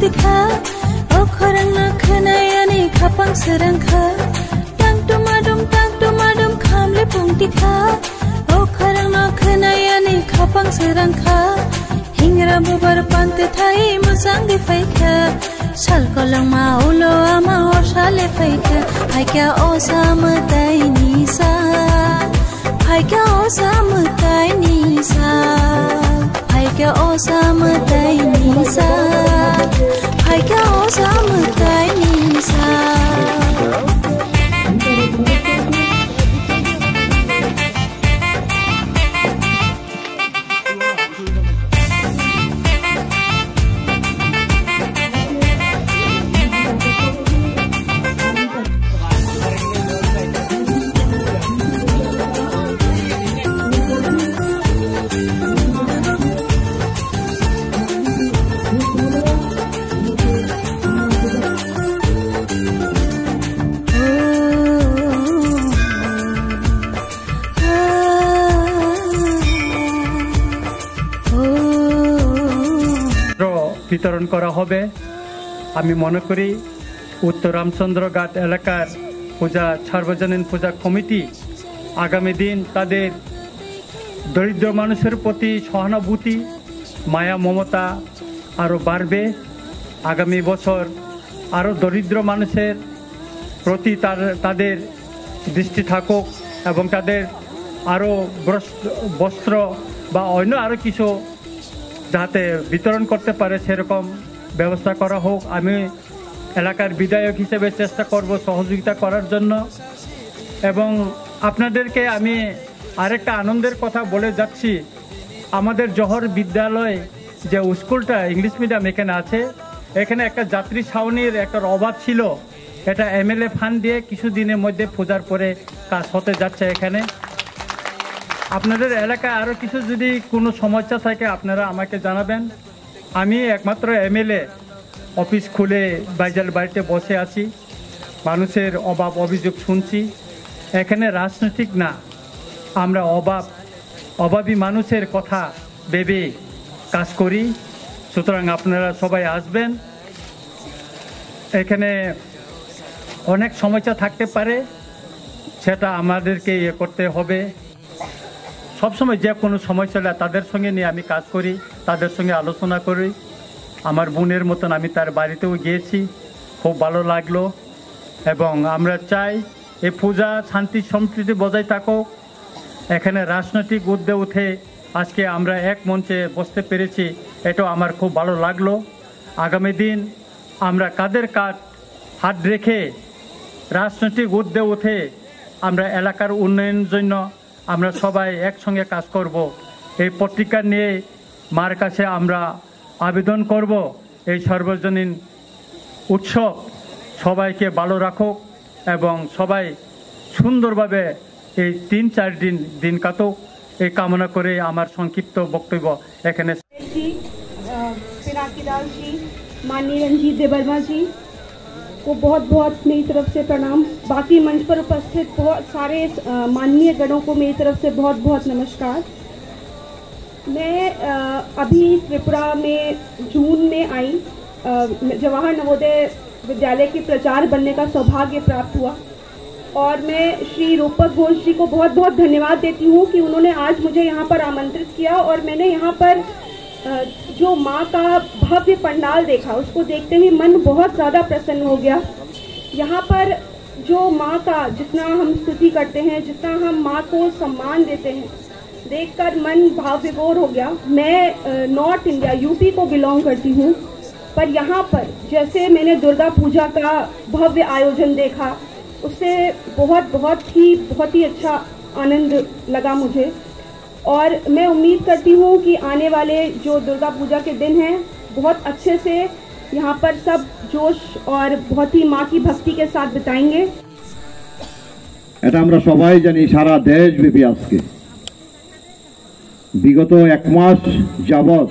tikha o khorang na khnai ani khapang serang kha tang tumadum khamle pung tikha o khorang na khnai ani khapang serang kha hingra bubar pante thai musang di faikha sal kolang ma ulo ama horsale faikha hai kya o samtai nisa hai kya o samtai nisa hai kya o samtai nisa hai kya o samtai nisa বিতরণ করা হবে। আমি মনে করি উত্তর রামচন্দ্রঘাট এলাকার পূজা সার্বজনীন পূজা committee আগামী দিন তাদের দরিদ্র মানুষের প্রতি সহানুভূতি মায়া মমতা আরও বাড়বে। আগামী বছর আরও দরিদ্র মানুষের প্রতি তাদের দৃষ্টি থাকুক এবং তাদের আরও বস্ত্র বা অন্য আরও কিছু যাতে বিতরণ করতে পারে সেরকম ব্যবস্থা করা হোক। আমি এলাকার বিধায়ক হিসেবে চেষ্টা করব সহযোগিতা করার জন্য। এবং আপনাদেরকে আমি আরেকটা আনন্দের কথা বলে যাচ্ছি, আমাদের জহর বিদ্যালয় যে স্কুলটা ইংলিশ মিডিয়াম এখানে আছে, এখানে একটা যাত্রী ছাউনির একটা অভাব ছিল, এটা এমএলএ ফান্ড দিয়ে কিছুদিনের মধ্যে পূজার পরে কাজ হতে যাচ্ছে। এখানে আপনাদের এলাকায় আরও কিছু যদি কোনো সমস্যা থাকে আপনারা আমাকে জানাবেন। আমি একমাত্র এমএলএ অফিস খুলে বাইজাল বাড়িতে বসে আছি, মানুষের অভাব অভিযোগ শুনছি। এখানে রাজনৈতিক না, আমরা অভাবী মানুষের কথা ভেবে কাজ করি। সুতরাং আপনারা সবাই আসবেন। এখানে অনেক সমস্যা থাকতে পারে, সেটা আমাদেরকে করতে হবে। সবসময় যে কোনো সমস্যা হলে তাদের সঙ্গে নিয়ে আমি কাজ করি, তাদের সঙ্গে আলোচনা করি। আমার বোনের মতন আমি তার বাড়িতেও গিয়েছি, খুব ভালো লাগলো। এবং আমরা চাই এই পূজা শান্তি সম্প্রীতি বজায় থাকুক। এখানে রাজনৈতিক ঊর্ধ্বে উঠে আজকে আমরা এক মঞ্চে বসতে পেরেছি, এটাও আমার খুব ভালো লাগলো। আগামী দিন আমরা কাঁধের কাঁধ হাত রেখে রাজনৈতিক ঊর্ধ্বে উঠে আমরা এলাকার উন্নয়নের জন্য আমরা সবাই একসঙ্গে কাজ করব। এই পত্রিকা নিয়ে মার কাছে আমরা আবেদন করব, এই সার্বজনীন উৎসব সবাইকে ভালো রাখুক এবং সবাই সুন্দরভাবে এই 3-4 দিন কাটুক, এই কামনা করে আমার সংক্ষিপ্ত বক্তব্য এখানে। माननीय रंजीत देवर्मा जी को बहुत बहुत मेरी तरफ से प्रणाम। बाकी मंच पर उपस्थित बहुत सारे माननीय गणों को मेरी तरफ से बहुत बहुत नमस्कार। मैं अभी त्रिपुरा में जून में आई, जवाहर नवोदय विद्यालय के प्राचार्य बनने का सौभाग्य प्राप्त हुआ और मैं श्री रूपक घोष जी को बहुत बहुत धन्यवाद देती हूँ कि उन्होंने आज मुझे यहाँ पर आमंत्रित किया और मैंने यहाँ पर जो माँ का भव्य पंडाल देखा, उसको देखते ही मन बहुत ज़्यादा प्रसन्न हो गया। यहाँ पर जो माँ का जितना हम स्तुति करते हैं, जितना हम माँ को सम्मान देते हैं, देखकर मन भाव विभोर हो गया। मैं नॉर्थ इंडिया यूपी को बिलोंग करती हूँ, पर यहाँ पर जैसे मैंने दुर्गा पूजा का भव्य आयोजन देखा, उससे बहुत ही अच्छा आनंद लगा मुझे। और मैं उम्मीद करती हूँ कि आने वाले जो दुर्गा पूजा के दिन हैं, बहुत अच्छे से यहाँ पर सब जोश और बहुत ही माँ की भक्ति के साथ बिताएंगे। এটা আমরা সবাই জানি, সারা দেশব্যাপী আজকে বিগত 1 মাস যাবত